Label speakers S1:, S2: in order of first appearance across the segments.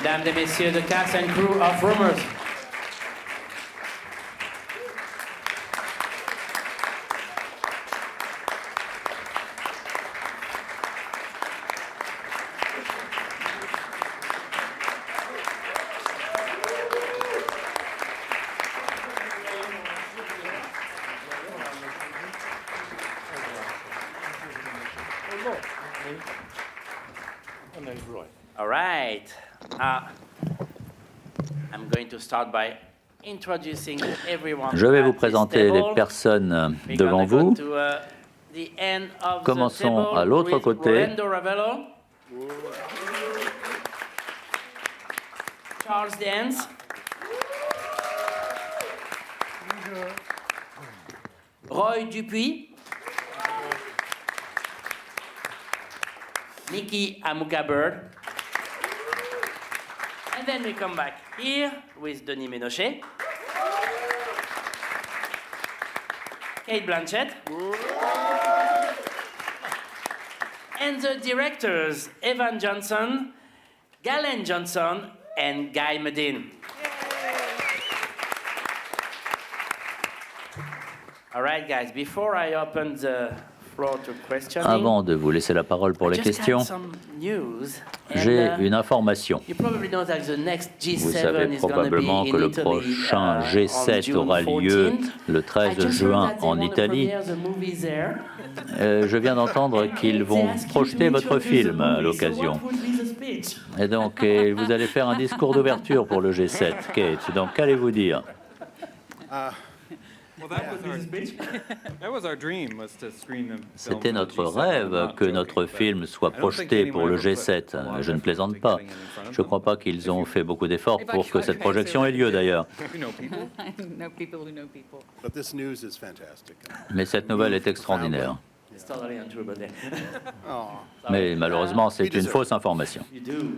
S1: Mesdames et messieurs, the cast and crew of Rumors. All right. I'm going to start by introducing everyone.
S2: Je vais vous
S1: at this
S2: présenter les
S1: table.
S2: personnes
S1: We're
S2: devant
S1: gonna go
S2: vous.
S1: to, the end of the
S2: Commençons
S1: table
S2: à l'autre
S1: with
S2: côté.
S1: Rolando Ravello, Charles Dance, Roy Dupuis, Nikki Amuka-Bird, and then we come back here with Denis Ménochet, Kate Blanchett, and the directors Evan Johnson, Galen Johnson, and Guy Medin. All right, guys, before I open the floor to questioning,
S2: Avant de vous laisser la parole pour
S1: I
S2: les
S1: just
S2: questions,
S1: got some news, and,
S2: j'ai une information.
S1: you probably know that the next G7
S2: Vous savez
S1: is going to be
S2: probablement que
S1: in
S2: le
S1: Italy,
S2: prochain
S1: on
S2: G7
S1: June
S2: aura lieu
S1: 14th.
S2: le
S1: I
S2: 13
S1: just heard
S2: juin
S1: that they
S2: en
S1: want to
S2: Italie.
S1: premiere the movie there.
S2: Je viens d'entendre qu'ils vont projeter votre film à l'occasion. Et donc, vous allez faire un discours d'ouverture pour le G7, Kate. Donc, qu'allez-vous dire? C'était notre rêve que notre film soit projeté pour le G7. Je ne plaisante pas. Je ne crois pas qu'ils ont fait beaucoup d'efforts pour que cette projection ait lieu, d'ailleurs. Mais cette nouvelle est extraordinaire.
S1: It's totally untrue, but
S2: Mais malheureusement, c'est une fausse information.
S1: you do.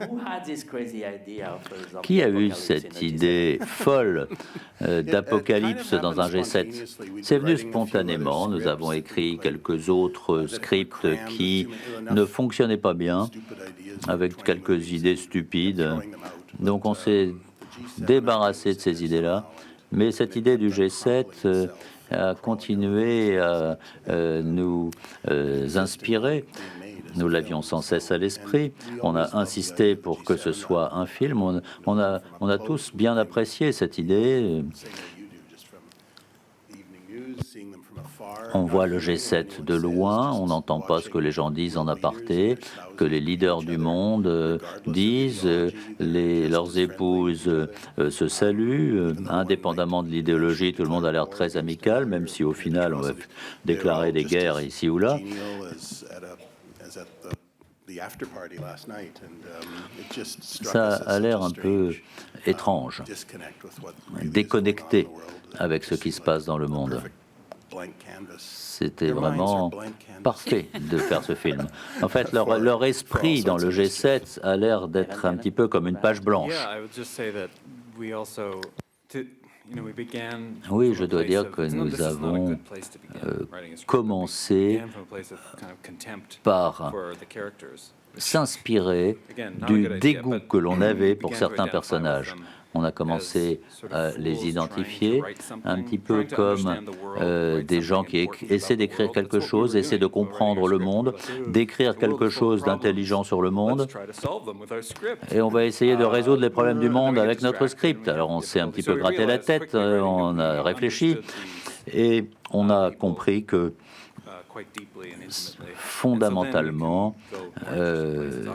S1: Who had this crazy idea of a zombie
S2: Qui a eu
S1: apocalypse
S2: cette
S1: in a G7?
S2: idée folle d'apocalypse dans un G7? C'est venu spontanément. Nous avons écrit quelques autres scripts qui ne fonctionnaient pas bien, avec quelques idées stupides. Donc on s'est débarrassé de ces idées-là. Mais cette idée du G7 a continué à nous inspirer. Nous l'avions sans cesse à l'esprit. On a insisté pour que ce soit un film. On a tous bien apprécié cette idée. On voit le G7 de loin, on n'entend pas ce que les gens disent en aparté, que les leaders du monde disent, leurs épouses se saluent, indépendamment de l'idéologie, tout le monde a l'air très amical, même si au final on va déclarer des guerres ici ou là. Ça a l'air un peu étrange, déconnecté avec ce qui se passe dans le monde. C'était vraiment parfait de faire ce film. En fait, leur esprit dans le G7 a l'air d'être un petit peu comme une page blanche. Oui, je dois dire que nous avons commencé par s'inspirer du dégoût que l'on avait pour certains personnages. On a commencé à les identifier, un petit peu comme des gens qui essaient d'écrire quelque chose, essaient de comprendre le monde, d'écrire quelque chose d'intelligent sur le monde, et on va essayer de résoudre les problèmes du monde avec notre script. Alors on s'est un petit peu gratté la tête, on a réfléchi, et on a compris que fondamentalement,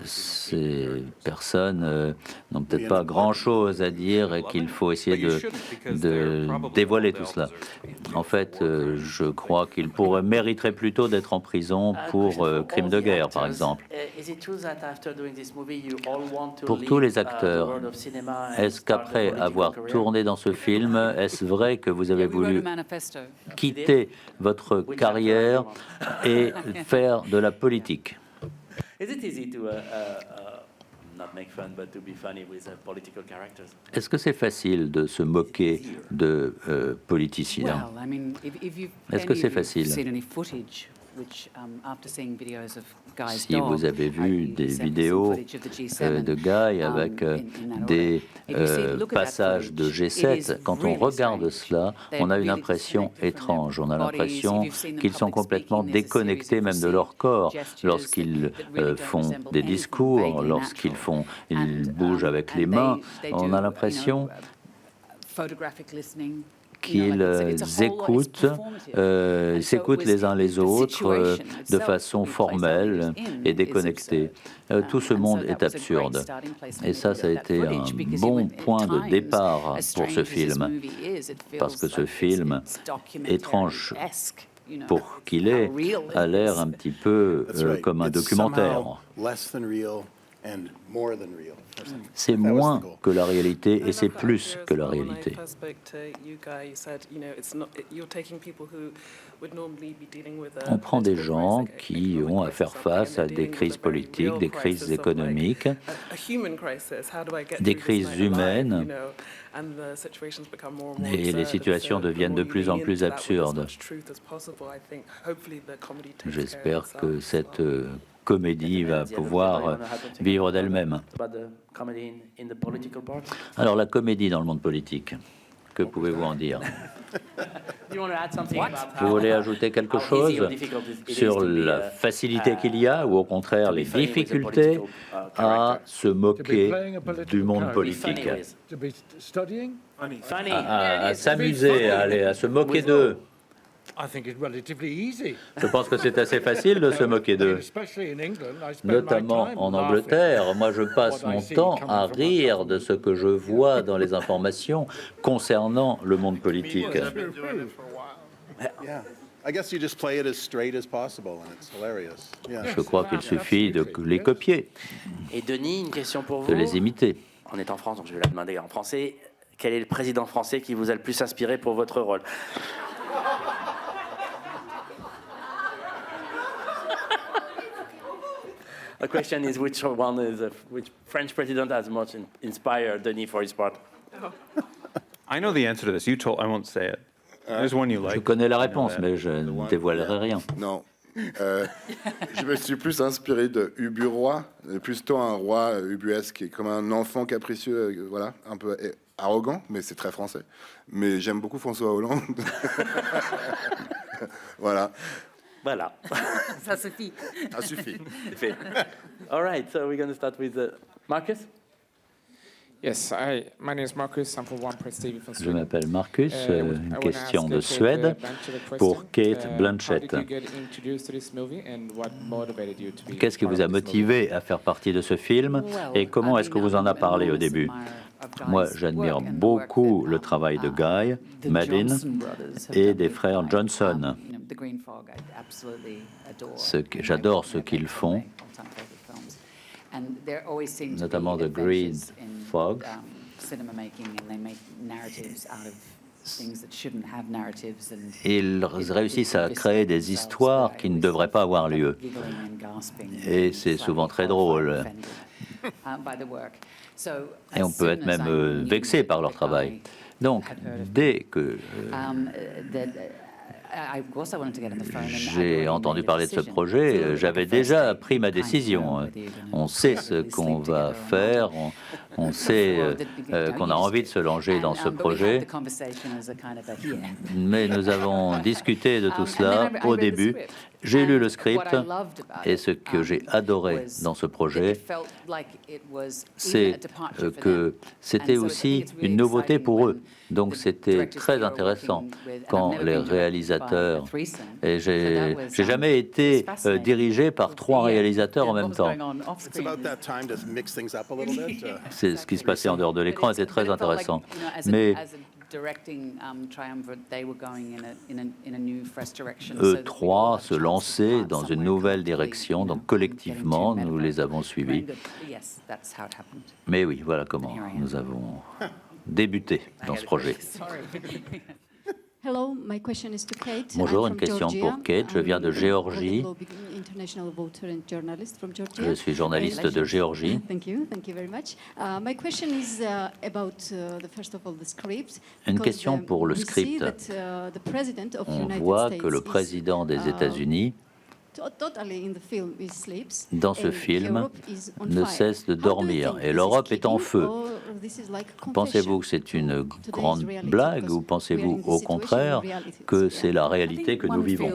S2: ces personnes n'ont peut-être pas grand-chose à dire et qu'il faut essayer de dévoiler tout cela. En fait, je crois qu'ils mériteraient plutôt d'être en prison pour crimes de guerre, par exemple. Pour tous les acteurs, est-ce qu'après avoir tourné dans ce film, est-ce vrai que vous avez voulu quitter votre carrière et faire de la politique? Est-ce que c'est facile de se moquer de politiciens? Est-ce que c'est facile? Si vous avez vu des vidéos de Guy avec des passages de G7, quand on regarde cela, on a une impression étrange. On a l'impression qu'ils sont complètement déconnectés même de leur corps lorsqu'ils font des discours, ils bougent avec les mains. On a l'impression qu'ils s'écoutent les uns les autres de façon formelle et déconnectée. Tout ce monde est absurde. Et ça a été un bon point de départ pour ce film, parce que ce film, étrange pour qu'il est, a l'air un petit peu comme un documentaire. C'est moins que la réalité et c'est plus que la réalité. On prend des gens qui ont à faire face à des crises politiques, des crises économiques, des crises humaines, et les situations deviennent de plus en plus absurdes. J'espère que cette comédie va pouvoir vivre d'elle-même. Alors, la comédie dans le monde politique, que pouvez-vous en dire? Vous voulez ajouter quelque chose sur la facilité qu'il y a ou au contraire les difficultés à se moquer du monde politique, à s'amuser, à se moquer d'eux? Je pense que c'est assez facile de se moquer d'eux, notamment en Angleterre. Moi, je passe mon temps à rire de ce que je vois dans les informations concernant le monde politique. Je crois qu'il suffit de les copier,
S1: Et Denis, une question pour vous.
S2: de les imiter.
S1: On est en France, donc je vais la demander en français. Quel est le président français qui vous a le plus inspiré pour votre rôle? The question is which French president has most inspired Denis for his part?
S3: I know the answer to this. I won't say it. There's one you
S2: Je
S3: like.
S2: connais la réponse, mais je ne dévoilerai rien.
S4: Non. Je me suis plus inspiré de Ubu Roi, plutôt un roi ubuesque, comme un enfant capricieux, voilà, un peu arrogant, mais c'est très français. Mais j'aime beaucoup François Hollande. Voilà.
S1: Voilà.
S5: Ça suffit.
S4: Ça suffit.
S1: All right, so we're going to start with Marcus.
S6: Yes, my name is Marcus. I'm from One Press TV from
S2: Je
S6: Sweden.
S2: m'appelle Marcus, une question de Suède pour Kate Blanchett. Qu'est-ce qui vous a motivé à faire partie de ce film et comment est-ce que vous en a parlé au début? Moi, j'admire beaucoup le travail de Guy, Madeleine et des frères Johnson. J'adore ce qu'ils font, notamment The Green Fog. Ils réussissent à créer des histoires qui ne devraient pas avoir lieu. Et c'est souvent très drôle. Et on peut être même vexé par leur travail. Donc, dès que j'ai entendu parler de ce projet, j'avais déjà pris ma décision. On sait ce qu'on va faire, on sait qu'on a envie de se lancer dans ce projet, mais nous avons discuté de tout cela au début. J'ai lu le script et ce que j'ai adoré dans ce projet, c'est que c'était aussi une nouveauté pour eux. Donc c'était très intéressant quand les réalisateurs, et j'ai jamais été dirigé par 3 réalisateurs en même temps. C'est ce qui se passait en dehors de l'écran, était très intéressant. Mais eux 3 se lançaient dans une nouvelle direction, donc collectivement, nous les avons suivis. Mais oui, voilà comment nous avons débuté dans ce projet. Bonjour, une question pour Kate. Je viens de Géorgie. Je suis journaliste de Géorgie. Une question pour le script. On voit que le président des États-Unis dans ce film, ne cesse de dormir et l'Europe est en feu. Pensez-vous que c'est une grande blague ou pensez-vous au contraire que c'est la réalité que nous vivons?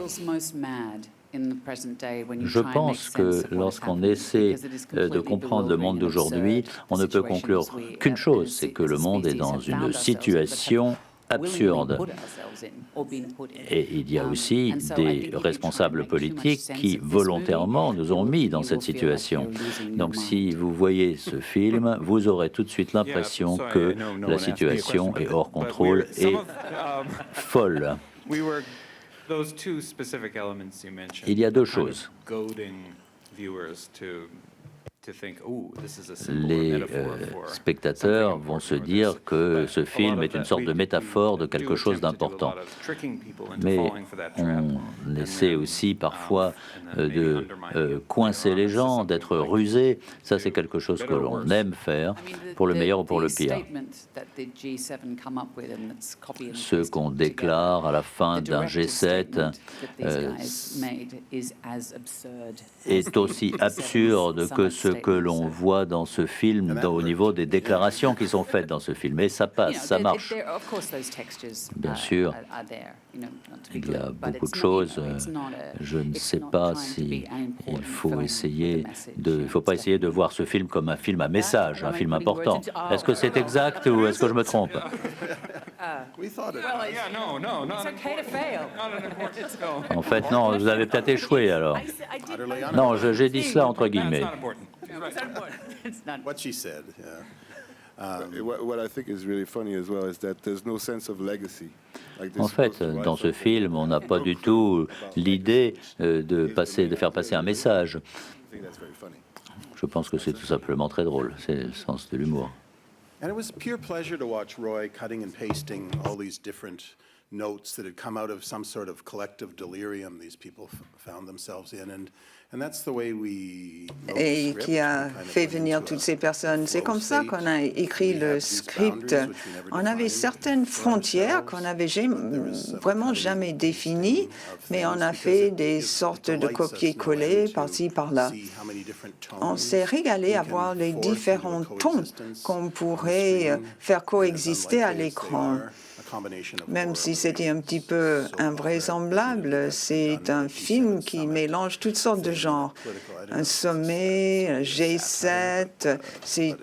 S2: Je pense que lorsqu'on essaie de comprendre le monde d'aujourd'hui, on ne peut conclure qu'une chose, c'est que le monde est dans une situation absurde. Et il y a aussi des responsables politiques qui volontairement nous ont mis dans cette situation. Donc si vous voyez ce film, vous aurez tout de suite l'impression que la situation est hors contrôle et folle. Il y a deux choses. Les spectateurs vont se dire que ce film est une sorte de métaphore de quelque chose d'important. Mais on essaie aussi parfois de coincer les gens, d'être rusé. Ça, c'est quelque chose que l'on aime faire, pour le meilleur ou pour le pire. Ce qu'on déclare à la fin d'un G7 est aussi absurde que ce que l'on voit dans ce film, au niveau des déclarations qui sont faites dans ce film. Et ça passe, ça marche. Bien sûr, il y a beaucoup de choses. Je ne sais pas si il faut essayer de, faut pas essayer de voir ce film comme un film à message, un film important. Est-ce que c'est exact ou est-ce que je me trompe? En fait, non, vous avez peut-être échoué alors. Non, j'ai dit cela entre guillemets.
S4: What she said, yeah. What I think is really funny as well is that there's no sense of legacy.
S2: En fait, dans ce film, on n'a pas du tout l'idée de faire passer un message. Je pense que c'est tout simplement très drôle. C'est le sens de l'humour.
S5: And it was pure pleasure to watch Roy cutting and pasting all these different notes that had come out of some sort of collective delirium these people found themselves in, and that's the way we
S7: et qui a fait venir toutes ces personnes. C'est comme ça qu'on a écrit le script. On avait certaines frontières qu'on n'avait vraiment jamais définies, mais on a fait des sortes de copier-coller par-ci, par-là. On s'est régalé à voir les différents tons qu'on pourrait faire coexister à l'écran. Même si c'était un petit peu invraisemblable, c'est un film qui mélange toutes sortes de genres. Un sommet, un G7, c'est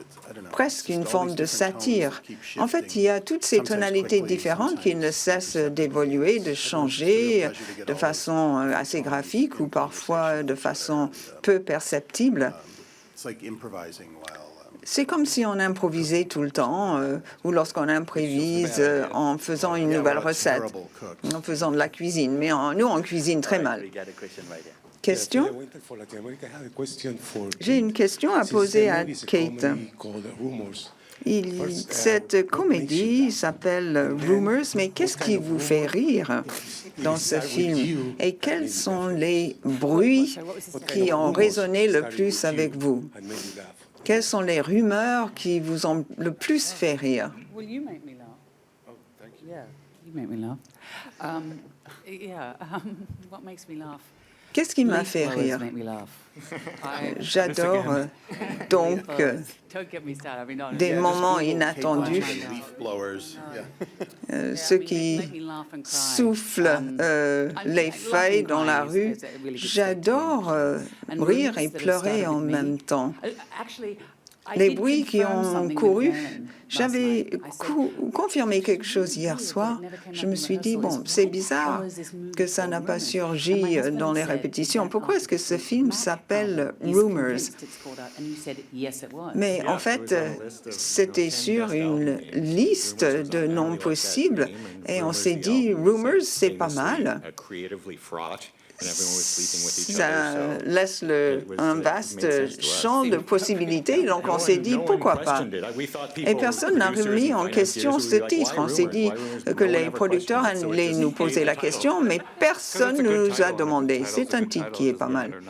S7: presque une forme de satire. En fait, il y a toutes ces tonalités différentes qui ne cessent d'évoluer, de changer de façon assez graphique ou parfois de façon peu perceptible. C'est comme si on improvisait tout le temps, ou lorsqu'on improvise en faisant une nouvelle recette, en faisant de la cuisine. Mais nous, on cuisine très mal. Question? J'ai une question à poser à Kate. Cette comédie s'appelle Rumors, mais qu'est-ce qui vous fait rire dans ce film? Et quels sont les bruits qui ont résonné le plus avec vous? Quelles sont les rumeurs qui vous ont le plus fait rire? Qu'est-ce qui m'a fait rire? J'adore donc des moments inattendus, ceux qui soufflent les feuilles dans la rue. J'adore rire et pleurer en même temps. Les bruits qui ont couru, j'avais confirmé quelque chose hier soir. Je me suis dit, bon, c'est bizarre que ça n'a pas surgi dans les répétitions. Pourquoi est-ce que ce film s'appelle Rumors? Mais en fait, c'était sur une liste de noms possibles et on s'est dit, Rumors, c'est pas mal. Ça laisse un vaste champ de possibilités, donc on s'est dit pourquoi pas. Et personne n'a remis en question ce titre. On s'est dit que les producteurs allaient nous poser la question, mais personne ne nous a demandé. C'est un titre qui est pas mal.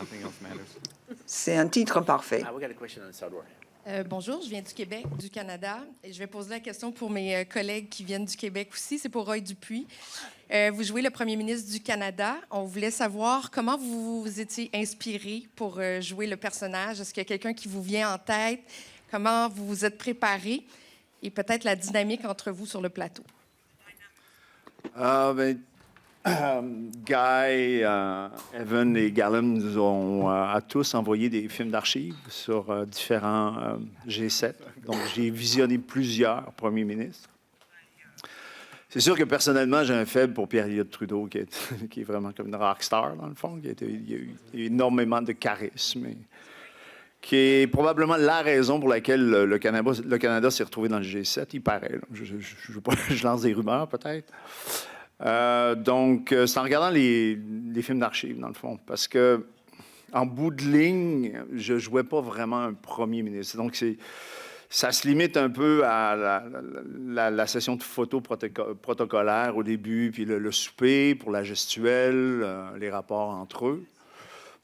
S7: C'est un titre parfait.
S8: Bonjour, je viens du Québec, du Canada, et je vais poser la question pour mes collègues qui viennent du Québec aussi. C'est pour Roy Dupuis. Vous jouez le premier ministre du Canada. On voulait savoir comment vous vous étiez inspiré pour jouer le personnage. Est-ce qu'il y a quelqu'un qui vous vient en tête? Comment vous vous êtes préparé? Et peut-être la dynamique entre vous sur le plateau.
S9: Guy, Evan et Gallum nous ont à tous envoyé des films d'archives sur différents G7. Donc, j'ai visionné plusieurs premiers ministres. C'est sûr que personnellement, j'ai un faible pour Pierre Elliott Trudeau, qui est vraiment comme une rockstar, dans le fond. Il y a eu énormément de charisme, et qui est probablement la raison pour laquelle le Canada s'est retrouvé dans le G7, il paraît. Là. Je lance des rumeurs, peut-être. Donc, c'est en regardant les films d'archives, dans le fond, parce que en bout de ligne, je ne jouais pas vraiment un premier ministre. Donc, ça se limite un peu à la session de photos protocolaire au début, puis le souper pour la gestuelle, les rapports entre eux.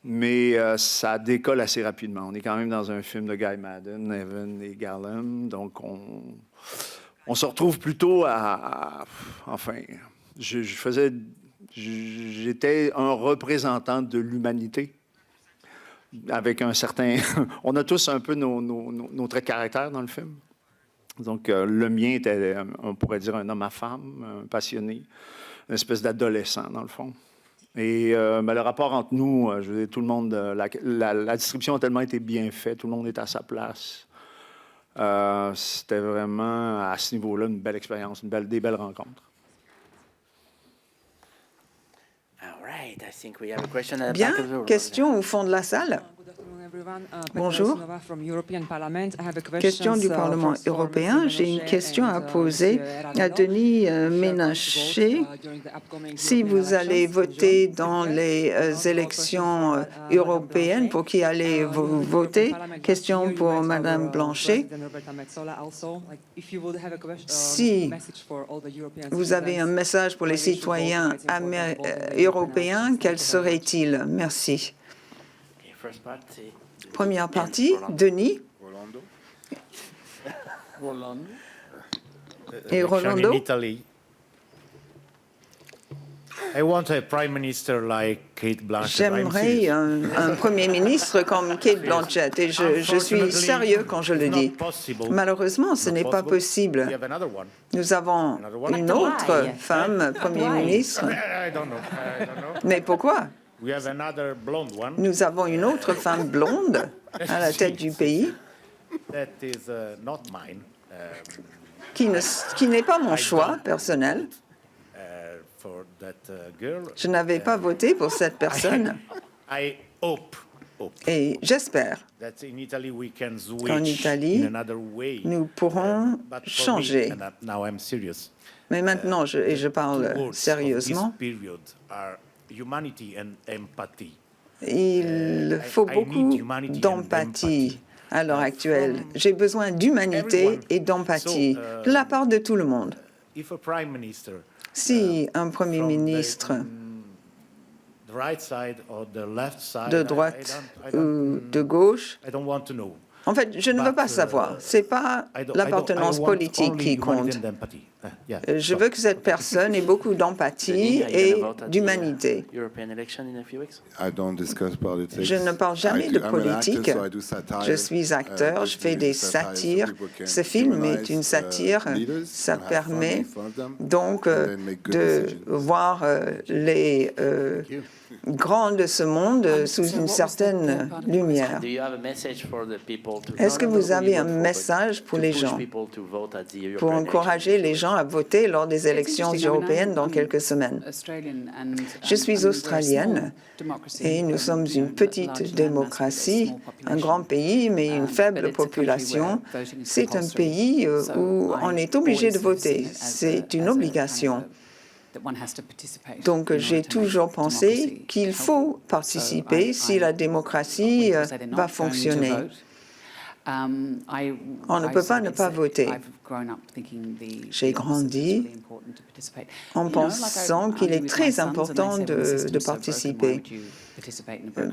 S9: Mais ça décolle assez rapidement. On est quand même dans un film de Guy Madden, Evan et Gallum, donc on se retrouve plutôt enfin... J'étais un représentant de l'humanité avec un certain... On a tous un peu nos traits de caractère dans le film. Donc, le mien était, on pourrait dire, un homme à femme, un passionné, une espèce d'adolescent, dans le fond. Et le rapport entre nous, je veux dire, tout le monde... La distribution a tellement été bien faite, tout le monde est à sa place. C'était vraiment, à ce niveau-là, une belle expérience, des belles rencontres.
S7: Bien, question au fond de la salle. Bonjour. Question du Parlement européen. J'ai une question à poser à Denis Ménaché. Si vous allez voter dans les élections européennes, pour qui allez-vous voter? Question pour Madame Blanchet. Si vous avez un message pour les citoyens européens, quel serait-il? Merci. Première partie, Denis. Et Rolando. J'aimerais un Premier ministre comme Kate Blanchett, et je suis sérieux quand je le dis. Malheureusement, ce n'est pas possible. Nous avons une autre femme Premier ministre. Mais pourquoi? Nous avons une autre femme blonde à la tête du pays qui n'est pas mon choix personnel. Je n'avais pas voté pour cette personne. Et j'espère qu'en Italie, nous pourrons changer. Mais maintenant, je parle sérieusement, il faut beaucoup d'empathie à l'heure actuelle. J'ai besoin d'humanité et d'empathie de la part de tout le monde. Si un Premier ministre de droite ou de gauche, en fait, je ne veux pas savoir. Ce n'est pas l'appartenance politique qui compte. Je veux que cette personne ait beaucoup d'empathie et d'humanité. Je ne parle jamais de politique. Je suis acteur, je fais des satires. Ce film est une satire. Ça permet donc de voir les grands de ce monde sous une certaine lumière. Est-ce que vous avez un message pour les gens, pour encourager les gens à voter lors des élections européennes dans quelques semaines? Je suis australienne et nous sommes une petite démocratie, un grand pays, mais une faible population. C'est un pays où on est obligé de voter. C'est une obligation. Donc, j'ai toujours pensé qu'il faut participer si la démocratie va fonctionner. On ne peut pas ne pas voter. J'ai grandi en pensant qu'il est très important de participer.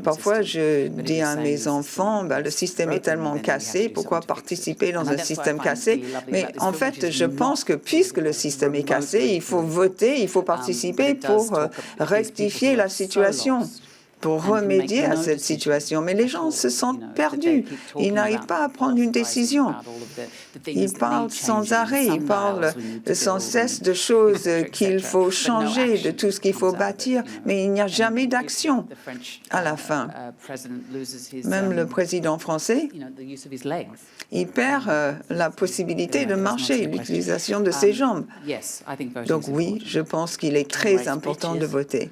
S7: Parfois, je dis à mes enfants, le système est tellement cassé, pourquoi participer dans un système cassé? Mais en fait, je pense que puisque le système est cassé, il faut voter, il faut participer pour rectifier la situation, pour remédier à cette situation. Mais les gens se sentent perdus. Ils n'arrivent pas à prendre une décision. Ils parlent sans arrêt, ils parlent sans cesse de choses qu'il faut changer, de tout ce qu'il faut bâtir, mais il n'y a jamais d'action à la fin. Même le président français, il perd la possibilité de marcher, l'utilisation de ses jambes. Donc oui, je pense qu'il est très important de voter.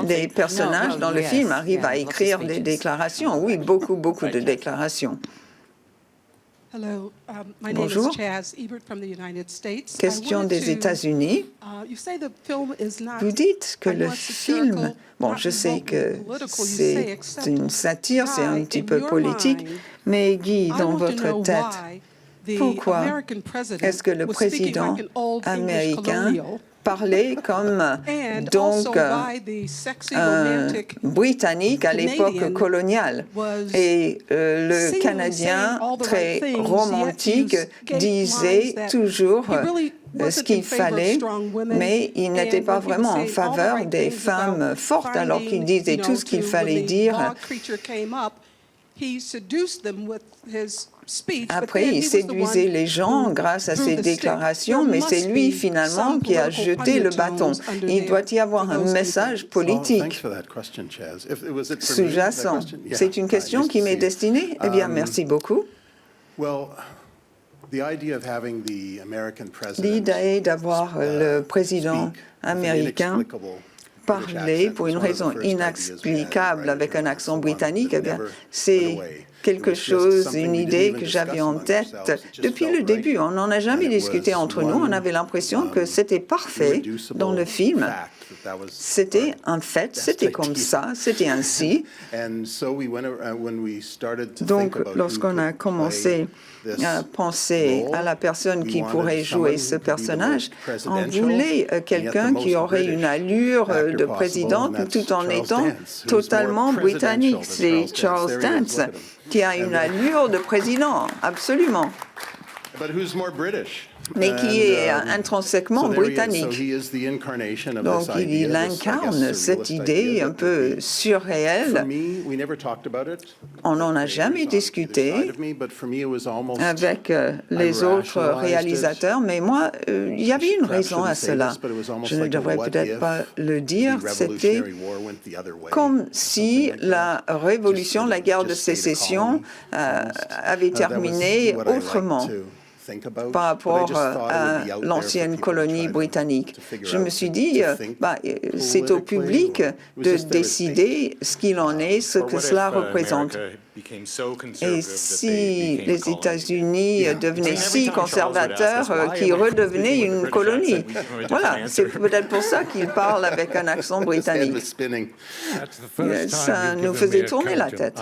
S7: Les personnages dans le film arrivent à écrire des déclarations. Oui, beaucoup de déclarations. Bonjour. Question des États-Unis. Vous dites que le film, bon, je sais que c'est une satire, c'est un petit peu politique, mais Guy, dans votre tête, pourquoi est-ce que le président américain parlait comme donc un Britannique à l'époque coloniale et le Canadien très romantique disait toujours ce qu'il fallait, mais il n'était pas vraiment en faveur des femmes fortes alors qu'il disait tout ce qu'il fallait dire. Après, il séduisait les gens grâce à ses déclarations, mais c'est lui finalement qui a jeté le bâton. Il doit y avoir un message politique sous-jacent. C'est une question qui m'est destinée. Eh bien, merci beaucoup. L'idée d'avoir le président américain parler pour une raison inexplicable avec un accent britannique, eh bien, c'est quelque chose, une idée que j'avais en tête depuis le début. On n'en a jamais discuté entre nous. On avait l'impression que c'était parfait dans le film. C'était un fait, c'était comme ça, c'était ainsi. Donc, lorsqu'on a commencé à penser à la personne qui pourrait jouer ce personnage, on voulait quelqu'un qui aurait une allure de président tout en étant totalement britannique. C'est Charles Dance qui a une allure de président, absolument. Mais qui est intrinsèquement britannique. Donc, il incarne cette idée un peu surréelle. On n'en a jamais discuté avec les autres réalisateurs, mais moi, il y avait une raison à cela. Je ne devrais peut-être pas le dire. C'était comme si la révolution, la guerre de sécession avait terminé autrement par rapport à l'ancienne colonie britannique. Je me suis dit, c'est au public de décider ce qu'il en est, ce que cela représente. Et si les États-Unis devenaient si conservateurs qu'ils redevenaient une colonie. Voilà, c'est peut-être pour ça qu'ils parlent avec un accent britannique. Ça nous faisait tourner la tête.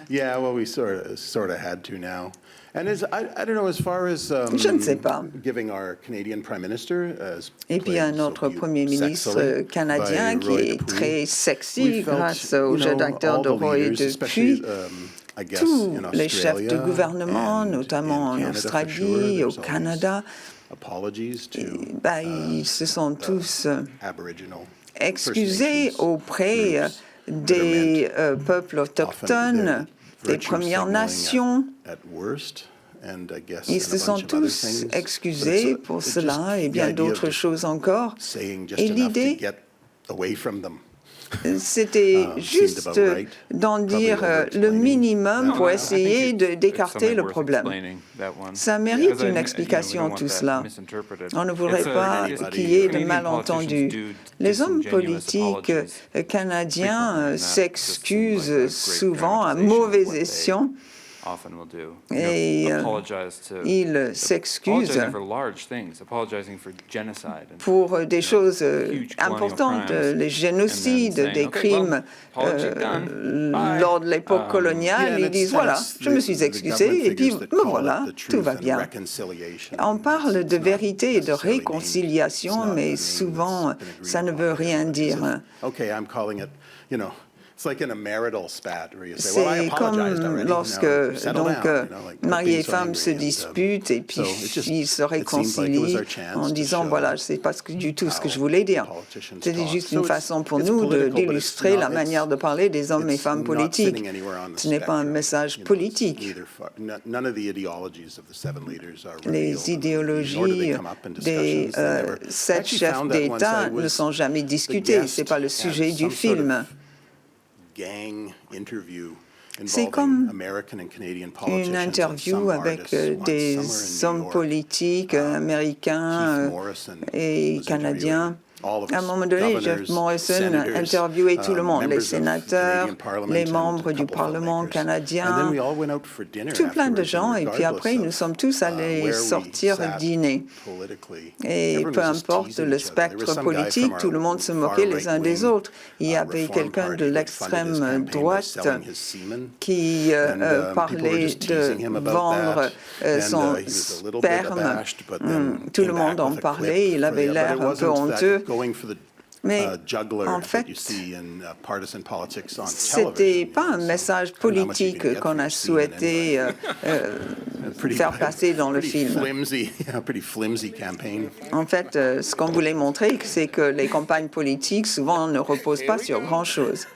S5: Yeah, well, we sort of had to now. And I don't know, as far as
S7: je ne sais pas.
S5: Giving our Canadian Prime Minister,
S7: et puis notre Premier ministre canadien qui est très sexy grâce au jeu d'acteur de Roy Dupuis. Tous les chefs de gouvernement, notamment en Australie, au Canada, ils se sont tous excusés auprès des peuples autochtones, des Premières Nations. Ils se sont tous excusés pour cela et bien d'autres choses encore. Et l'idée, c'était juste d'en dire le minimum pour essayer d'écarter le problème. Ça mérite une explication, tout cela. On ne voudrait pas qu'il y ait de malentendus. Les hommes politiques canadiens s'excusent souvent à mauvais escient
S3: often will do.
S7: Et
S3: Apologize to
S7: il s'excuse
S3: apologizing for large things, apologizing for genocide. And,
S7: pour des choses
S3: huge colonial
S7: importantes,
S3: crimes,
S7: les génocides,
S3: and then saying,
S7: des
S3: okay,
S7: crimes
S3: well, apology done. Bye.
S7: lors de l'époque coloniale. Ils disent, voilà, je me suis excusé, et puis me voilà, tout va bien. On parle de vérité et de réconciliation, mais souvent, ça ne veut rien dire.
S5: Okay, I'm calling it, you know, it's like in a marital spat where you say, well, I
S7: C'est
S5: apologized
S7: comme
S5: already.
S7: lorsque
S5: Now, settle
S7: donc,
S5: down, you know, like,
S7: mari
S5: being
S7: et
S5: so
S7: femme
S5: angry
S7: se
S5: and,
S7: disputent et puis
S5: so it just-
S7: ils se
S5: it seemed like it was
S7: réconcilient
S5: our chance
S7: en
S5: to
S7: disant
S5: show
S7: voilà, c'est pas du tout ce que je voulais dire.
S5: politicians
S7: C'était
S5: talk.
S7: juste
S5: So
S7: une
S5: it's-
S7: façon pour
S5: it's
S7: nous
S5: political, but
S7: d'illustrer
S5: it's
S7: la
S5: not-
S7: manière de parler des hommes et
S5: it's
S7: femmes
S5: not
S7: politiques.
S5: sitting anywhere on the
S7: Ce n'est pas un
S5: spectrum.
S7: message
S5: You know, it's
S7: politique.
S5: neither none of the ideologies of the seven leaders are
S7: Les
S5: revealed, nor do they
S7: idéologies
S5: come up in
S7: des
S5: discussions. They never- I
S7: 7
S5: actually
S7: chefs
S5: found that once
S7: d'État
S5: I was
S7: ne sont jamais
S5: the
S7: discutés.
S5: guest
S7: Ce n'est pas le
S5: at
S7: sujet du
S5: some sort of
S7: film.
S5: gang interview
S7: C'est comme
S5: involving American and Canadian politicians
S7: une
S5: and
S7: interview
S5: some
S7: avec
S5: artists once
S7: des
S5: somewhere in New
S7: hommes
S5: York.
S7: politiques américains
S5: Keith Morrison
S7: et
S5: was
S7: canadiens.
S5: all of
S7: À un
S5: us,
S7: moment donné, Jeff
S5: governors,
S7: Morrison
S5: senators,
S7: interviewait tout le monde, les
S5: members of the
S7: sénateurs,
S5: Canadian Parliament
S7: les
S5: and
S7: membres
S5: a
S7: du
S5: couple
S7: Parlement
S5: filmmakers. And then
S7: canadien,
S5: we all went out for dinner
S7: tout plein de
S5: afterwards,
S7: gens.
S5: and
S7: Et puis après,
S5: regardless
S7: nous
S5: of,
S7: sommes tous allés
S5: where we
S7: sortir
S5: sat
S7: dîner.
S5: politically,
S7: Et
S5: everyone
S7: peu
S5: was just
S7: importe
S5: teasing
S7: le
S5: each other. There
S7: spectre
S5: was some guy
S7: politique,
S5: from
S7: tout le monde se
S5: our
S7: moquait les uns des
S5: right-wing,
S7: autres. Il y avait
S5: Reform
S7: quelqu'un
S5: Party
S7: de
S5: who had funded his
S7: l'extrême
S5: campaign by
S7: droite
S5: selling his semen.
S7: qui
S5: And, people were
S7: parlait
S5: just teasing
S7: de
S5: him about
S7: vendre
S5: that. And,
S7: son
S5: he was a little bit
S7: sperme.
S5: abashed, but then
S7: Tout
S5: came
S7: le monde
S5: back
S7: en
S5: with a
S7: parlait,
S5: clip
S7: il
S5: for
S7: avait
S5: the- but
S7: l'air
S5: it
S7: un peu
S5: wasn't that
S7: honteux.
S5: going for the
S7: Mais
S5: juggler
S7: en
S5: that
S7: fait,
S5: you see in partisan politics on
S7: c'était
S5: television,
S7: pas
S5: you
S7: un
S5: know,
S7: message
S5: so I don't know how much you
S7: politique
S5: can get
S7: qu'on
S5: for
S7: a
S5: your semen
S7: souhaité
S5: anyway.
S7: faire passer dans le
S5: Pretty
S7: film.
S5: flimsy, pretty flimsy campaign.
S7: En fait, ce qu'on voulait montrer, c'est que les campagnes politiques, souvent, ne reposent pas sur grand-chose.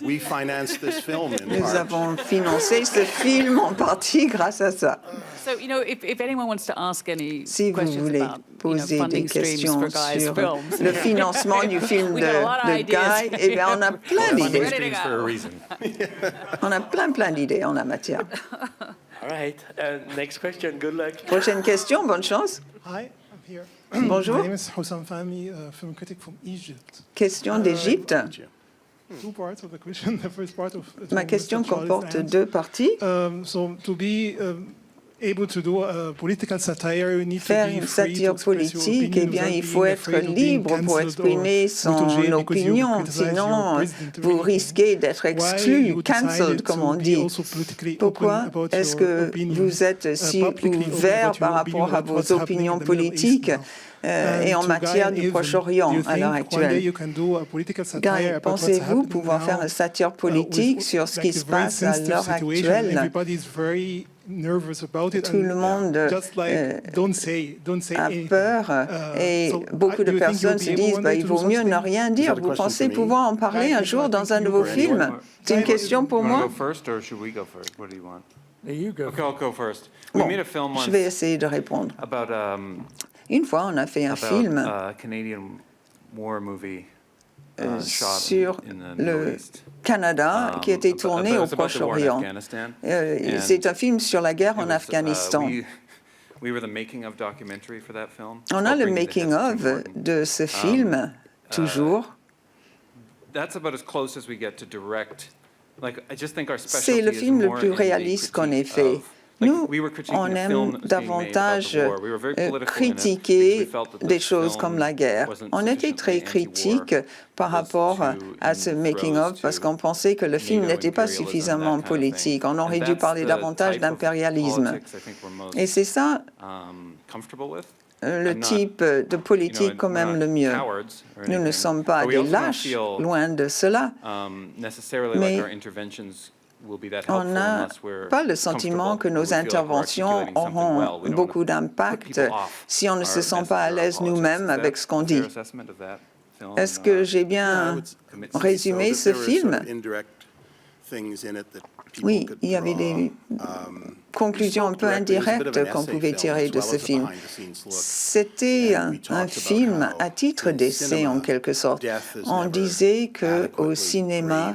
S5: We financed this film in
S7: Nous
S5: part.
S7: avons financé ce film en partie grâce à ça.
S10: So, you know, if anyone wants to ask any
S7: Si vous
S10: questions
S7: voulez
S10: about,
S7: poser des
S10: funding streams
S7: questions
S10: for Guy's
S7: sur
S10: films,
S7: le financement du film
S10: We got a lot of
S7: de
S10: ideas.
S7: Guy, eh bien, on a plein d'idées.
S10: ready to go.
S7: On a plein d'idées en la matière.
S1: All right. Next question. Good luck.
S7: Prochaine question, bonne chance.
S11: Hi, I'm here.
S7: Bonjour.
S11: My name is Hossam Fahmy, a film critic from Egypt.
S7: Question d'Égypte.
S11: Two parts of the question. The first part of
S7: Ma question comporte deux parties.
S11: So to be able to do a political satire, you need
S7: Faire
S11: to be
S7: une
S11: free to
S7: satire
S11: express your
S7: politique, eh
S11: opinion
S7: bien,
S11: without
S7: il
S11: being
S7: faut être
S11: afraid of being
S7: libre pour
S11: cancelled or
S7: exprimer
S11: go to
S7: son
S11: jail because you
S7: opinion.
S11: criticize your
S7: Sinon,
S11: president.
S7: vous risquez d'être
S11: Why
S7: exclu,
S11: you
S7: cancelled,
S11: decided
S7: comme
S11: to
S7: on
S11: be
S7: dit.
S11: also politically
S7: Pourquoi
S11: open about
S7: est-ce
S11: your
S7: que
S11: opinion,
S7: vous êtes si
S11: publicly open
S7: ouvert
S11: about your
S7: par
S11: opinion
S7: rapport à
S11: about what's
S7: vos
S11: happening
S7: opinions
S11: in the Middle East
S7: politiques
S11: now?
S7: et en
S11: To
S7: matière
S11: Guy
S7: du
S11: and
S7: Proche-Orient
S11: Evan, do you
S7: à l'heure
S11: think one day
S7: actuelle?
S11: you can do a political
S7: Guy,
S11: satire about what's
S7: pensez-vous
S11: happening
S7: pouvoir faire
S11: now,
S7: une satire politique sur ce qui se
S11: very
S7: passe à
S11: sensitive
S7: l'heure
S11: situation?
S7: actuelle?
S11: Everybody is very nervous about it.
S7: Tout le monde
S11: just like, don't say
S7: a
S11: anything.
S7: peur et
S11: So,
S7: beaucoup de
S11: do you think
S7: personnes
S11: you'll
S7: se
S11: be
S7: disent
S11: able
S7: bah,
S11: one day
S7: il
S11: to
S7: vaut
S11: do
S7: mieux ne
S11: something?
S7: rien dire.
S5: a
S7: Vous
S5: question
S7: pensez
S5: for me?
S7: pouvoir en parler un jour dans un de vos films? C'est une question pour
S3: You wanna
S7: moi.
S3: go first, or should we go first? What do you want?
S1: You go.
S3: Okay, I'll go first. We
S7: Bon,
S3: made a film once
S7: je vais essayer de répondre.
S3: about
S7: Une fois, on a fait un film
S3: a Canadian war movie shot
S7: sur
S3: in the Middle
S7: le
S3: East.
S7: Canada qui était tourné au
S3: It's about the war in
S7: Proche-Orient.
S3: Afghanistan. And
S7: C'est un film sur la guerre
S3: it
S7: en
S3: was,
S7: Afghanistan.
S3: we were the making of documentary for that film.
S7: On a le making-of de ce film, toujours.
S3: That's about as close as we get to direct. Like, I just think our
S7: C'est
S3: specialty
S7: le
S3: is
S7: film le
S3: more
S7: plus
S3: in the
S7: réaliste qu'on ait
S3: critique
S7: fait.
S3: of- like,
S7: Nous,
S3: we were critiquing
S7: on
S3: a film
S7: aime
S3: that was being made
S7: davantage
S3: about the war. We were very political in it because we
S7: critiquer
S3: felt that
S7: des
S3: this
S7: choses
S3: film
S7: comme la guerre.
S3: wasn't
S7: On était très
S3: sufficiently anti-war,
S7: critique par
S3: was
S7: rapport
S3: too
S7: à ce
S3: in
S7: making-of
S3: throes
S7: parce
S3: to
S7: qu'on pensait que le film n'était pas
S3: neo-imperialism,
S7: suffisamment
S3: that kind of thing.
S7: politique. On aurait
S3: And
S7: dû
S3: that's
S7: parler
S3: the
S7: davantage
S3: type of
S7: d'impérialisme.
S3: politics I think we're most,
S7: Et c'est ça
S3: comfortable with.
S7: le
S3: I'm not,
S7: type de politique qu'on
S3: we're
S7: aime
S3: not
S7: le mieux.
S3: cowards or
S7: Nous ne
S3: anything,
S7: sommes pas
S3: but we
S7: des
S3: also don't
S7: lâches,
S3: feel,
S7: loin de cela.
S3: necessarily
S7: Mais
S3: like our interventions will be that
S7: On
S3: helpful
S7: n'a
S3: unless we're
S7: pas le sentiment que
S3: comfortable,
S7: nos
S3: we feel like we're
S7: interventions
S3: articulating something well.
S7: auront
S3: We don't
S7: beaucoup
S3: wanna put
S7: d'impact
S3: people off
S7: si on ne se
S3: our
S7: sent pas à
S3: message or
S7: l'aise
S3: politics.
S7: nous-mêmes
S3: Is that
S7: avec ce qu'on
S3: a
S7: dit.
S3: fair assessment of that film?
S7: Est-ce que j'ai bien résumé ce film? Oui, il y avait des conclusions un peu indirectes qu'on pouvait tirer de ce film. C'était un film à titre d'essai, en quelque sorte. On disait qu'au cinéma,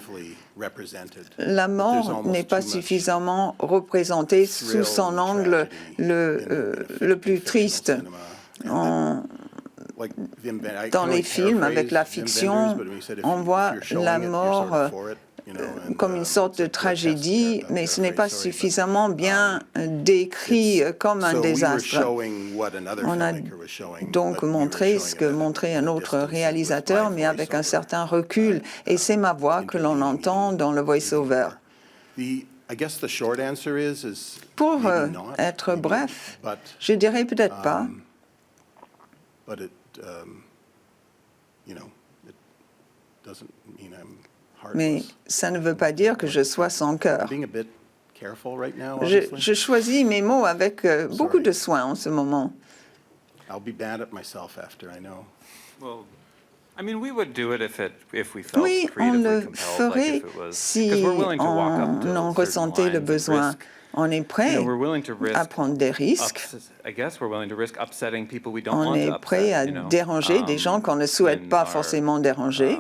S7: la mort n'est pas suffisamment représentée sous son angle le plus triste. Dans les films, avec la fiction, on voit la mort comme une sorte de tragédie, mais ce n'est pas suffisamment bien décrit comme un désastre. On a donc montré ce que montrait un autre réalisateur, mais avec un certain recul, et c'est ma voix que l'on entend dans le voice-over. Pour être bref, je dirais peut-être pas. Mais ça ne veut pas dire que je sois sans cœur. Je choisis mes mots avec beaucoup de soin en ce moment. Oui, on le ferait si on en ressentait le besoin. On est prêt à prendre des risques. On est prêt à déranger des gens qu'on ne souhaite pas forcément déranger.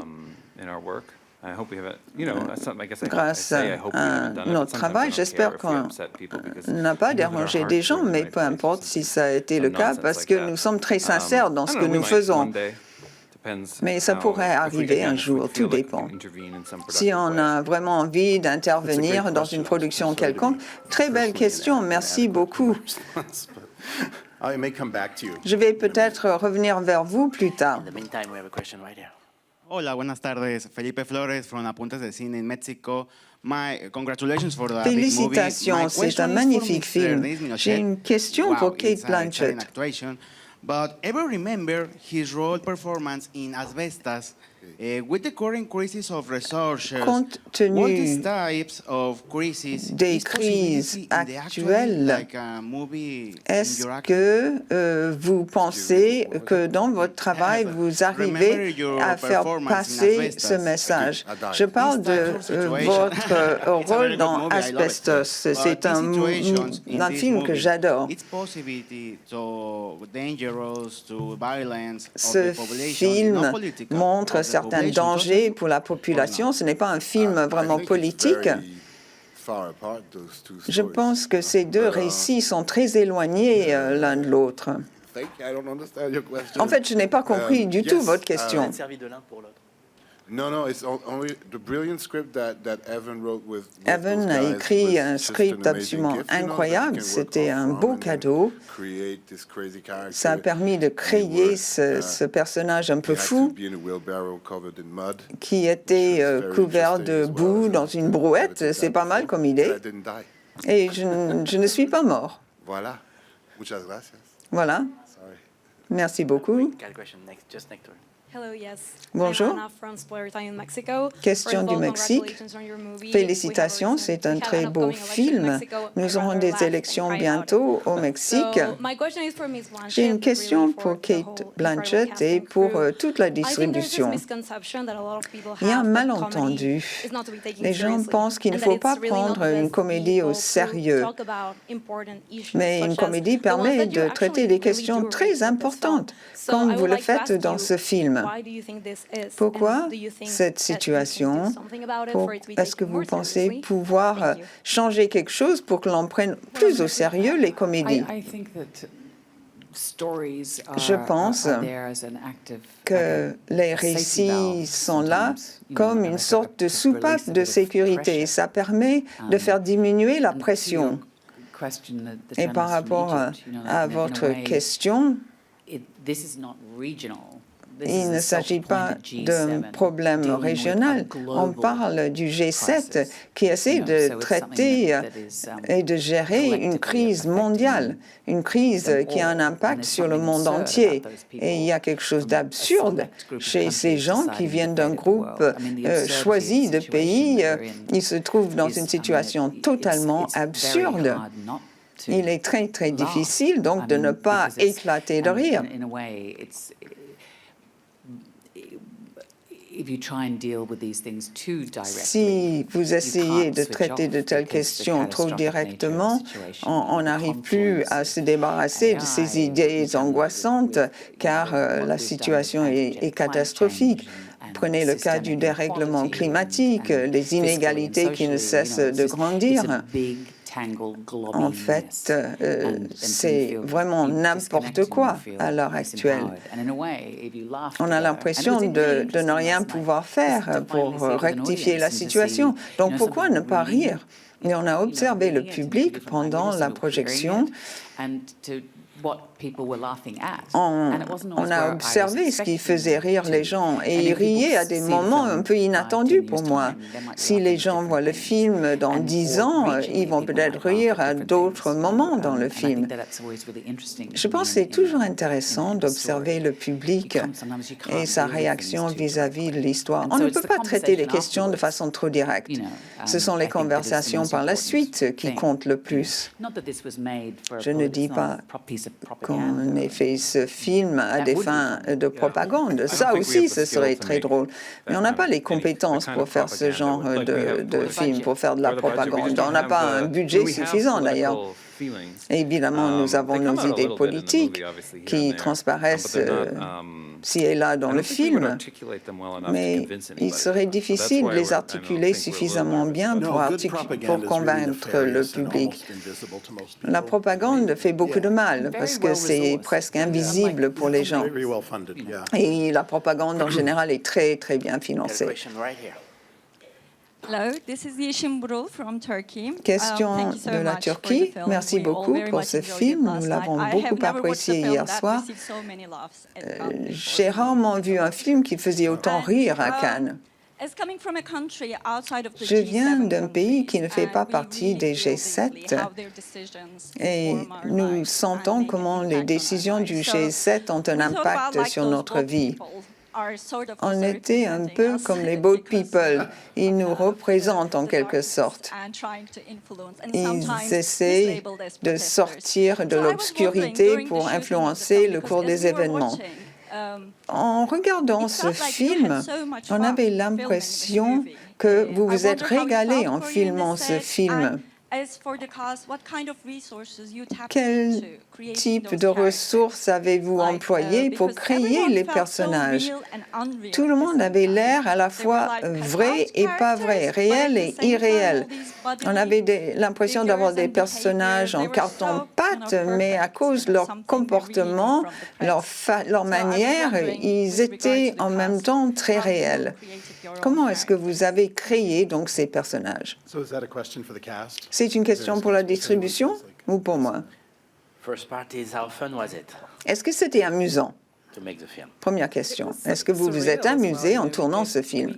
S7: Grâce à notre travail, j'espère qu'on n'a pas dérangé des gens, mais peu importe si ça a été le cas, parce que nous sommes très sincères dans ce que nous faisons. Mais ça pourrait arriver un jour, tout dépend. Si on a vraiment envie d'intervenir dans une production quelconque, très belle question, merci beaucoup. Je vais peut-être revenir vers vous plus tard.
S12: Hola, buenas tardes. Felipe Flores from Apuntes de Cine in Mexico. Congratulations for the
S7: Félicitations, c'est un magnifique film. J'ai une question pour Kate Blanchett.
S12: But ever remember his role performance in Asbestas with the current crisis of resources?
S7: Compte tenu
S12: what these types of crises
S7: des crises actuelles, est-ce que vous pensez que dans votre travail, vous arrivez à faire passer ce message? Je parle de votre rôle dans Asbestos. C'est un film que j'adore. Ce film montre certains dangers pour la population. Ce n'est pas un film vraiment politique. Je pense que ces deux récits sont très éloignés l'un de l'autre. En fait, je n'ai pas compris du tout votre question.
S4: Non, it's only the brilliant script that Evan wrote with
S7: Evan a écrit un script absolument incroyable. C'était un beau cadeau. Ça a permis de créer ce personnage un peu fou qui était couvert de boue dans une brouette. C'est pas mal comme idée. Et je ne suis pas mort.
S4: Voilà. Muchas gracias.
S7: Voilà. Merci beaucoup. Bonjour. Question du Mexique. Félicitations, c'est un très beau film. Nous aurons des élections bientôt au Mexique. J'ai une question pour Kate Blanchett et pour toute la distribution. Il y a un malentendu. Les gens pensent qu'il ne faut pas prendre une comédie au sérieux. Mais une comédie permet de traiter des questions très importantes, comme vous le faites dans ce film. Pourquoi cette situation? Est-ce que vous pensez pouvoir changer quelque chose pour que l'on prenne plus au sérieux les comédies? Je pense que les récits sont là comme une sorte de soupape de sécurité et ça permet de faire diminuer la pression. Et par rapport à votre question, il ne s'agit pas d'un problème régional. On parle du G7 qui essaie de traiter et de gérer une crise mondiale, une crise qui a un impact sur le monde entier. Et il y a quelque chose d'absurde chez ces gens qui viennent d'un groupe choisi de pays. Ils se trouvent dans une situation totalement absurde. Il est très, très difficile donc de ne pas éclater de rire. Si vous essayez de traiter de telles questions trop directement, on n'arrive plus à se débarrasser de ces idées angoissantes, car la situation est catastrophique. Prenez le cas du dérèglement climatique, les inégalités qui ne cessent de grandir. En fait, c'est vraiment n'importe quoi à l'heure actuelle. On a l'impression de ne rien pouvoir faire pour rectifier la situation. Donc pourquoi ne pas rire? Et on a observé le public pendant la projection. On a observé ce qui faisait rire les gens et ils riaient à des moments un peu inattendus pour moi. Si les gens voient le film dans 10 ans, ils vont peut-être rire à d'autres moments dans le film. Je pense que c'est toujours intéressant d'observer le public et sa réaction vis-à-vis de l'histoire. On ne peut pas traiter les questions de façon trop directe. Ce sont les conversations par la suite qui comptent le plus. Je ne dis pas qu'on ait fait ce film à des fins de propagande. Ça aussi, ce serait très drôle. Mais on n'a pas les compétences pour faire ce genre de film, pour faire de la propagande. On n'a pas un budget suffisant, d'ailleurs. Et évidemment, nous avons nos idées politiques qui transparaissent ci et là dans le film, mais il serait difficile de les articuler suffisamment bien pour convaincre le public. La propagande fait beaucoup de mal parce que c'est presque invisible pour les gens. Et la propagande en général est très, très bien financée.
S13: Hello, this is Yeşim Burul from Turkey.
S7: Question de la Turquie. Merci beaucoup pour ce film. Nous l'avons beaucoup apprécié hier soir. J'ai rarement vu un film qui faisait autant rire à Cannes. Je viens d'un pays qui ne fait pas partie des G7 et nous sentons comment les décisions du G7 ont un impact sur notre vie. On était un peu comme les boat people. Ils nous représentent en quelque sorte. Ils essaient de sortir de l'obscurité pour influencer le cours des événements. En regardant ce film, on avait l'impression que vous vous êtes régalé en filmant ce film. Quel type de ressources avez-vous employé pour créer les personnages? Tout le monde avait l'air à la fois vrai et pas vrai, réel et irréel. On avait l'impression d'avoir des personnages en carton-pâte, mais à cause de leur comportement, leur manière, ils étaient en même temps très réels. Comment est-ce que vous avez créé donc ces personnages? C'est une question pour la distribution ou pour moi? Est-ce que c'était amusant? Première question. Est-ce que vous vous êtes amusé en tournant ce film?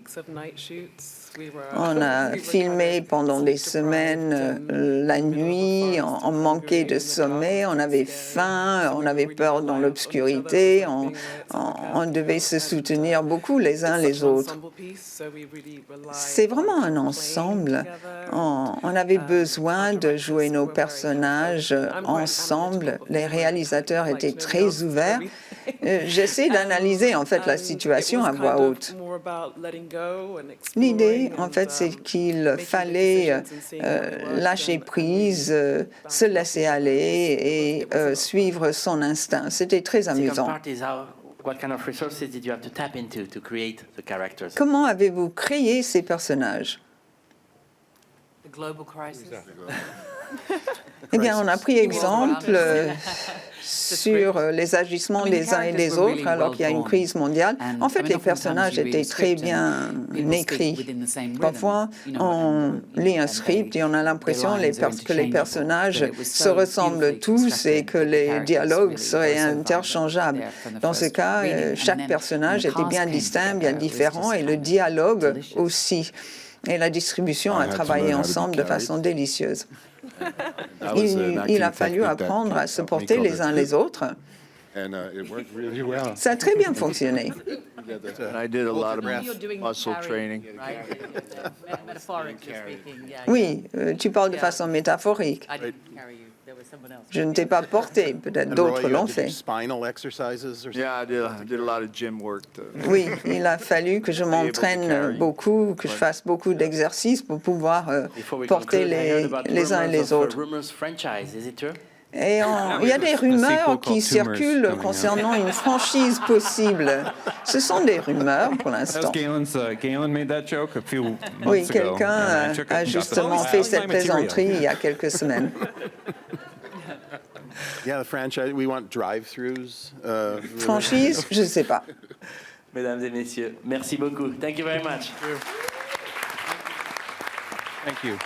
S7: On a filmé pendant des semaines la nuit, on manquait de sommeil, on avait faim, on avait peur dans l'obscurité, on devait se soutenir beaucoup les uns les autres. C'est vraiment un ensemble. On avait besoin de jouer nos personnages ensemble. Les réalisateurs étaient très ouverts. J'essaie d'analyser en fait la situation à voix haute. L'idée, en fait, c'est qu'il fallait lâcher prise, se laisser aller et suivre son instinct. C'était très amusant. Comment avez-vous créé ces personnages? Eh bien, on a pris exemple sur les agissements des uns et des autres alors qu'il y a une crise mondiale. En fait, les personnages étaient très bien écrits. Parfois, on lit un script et on a l'impression que les personnages se ressemblent tous et que les dialogues seraient interchangeables. Dans ce cas, chaque personnage était bien distinct, bien différent et le dialogue aussi. Et la distribution a travaillé ensemble de façon délicieuse. Il a fallu apprendre à se porter les uns les autres. Ça a très bien fonctionné. Oui, tu parles de façon métaphorique. Je ne t'ai pas porté, peut-être d'autres l'ont fait. Oui, il a fallu que je m'entraîne beaucoup, que je fasse beaucoup d'exercices pour pouvoir porter les uns et les autres. Et il y a des rumeurs qui circulent concernant une franchise possible. Ce sont des rumeurs pour l'instant.
S3: Galen made that joke a few months
S7: Oui,
S3: ago,
S7: quelqu'un
S3: and I took it
S7: a
S3: and got the
S7: justement
S3: full
S7: fait
S3: outline
S7: cette
S3: material.
S7: plaisanterie il y a quelques semaines.
S5: Yeah, the franchise, we want drive-throughs.
S7: Franchise, je ne sais pas.
S1: Mesdames et messieurs, merci beaucoup. Thank you very much.
S3: Thank you.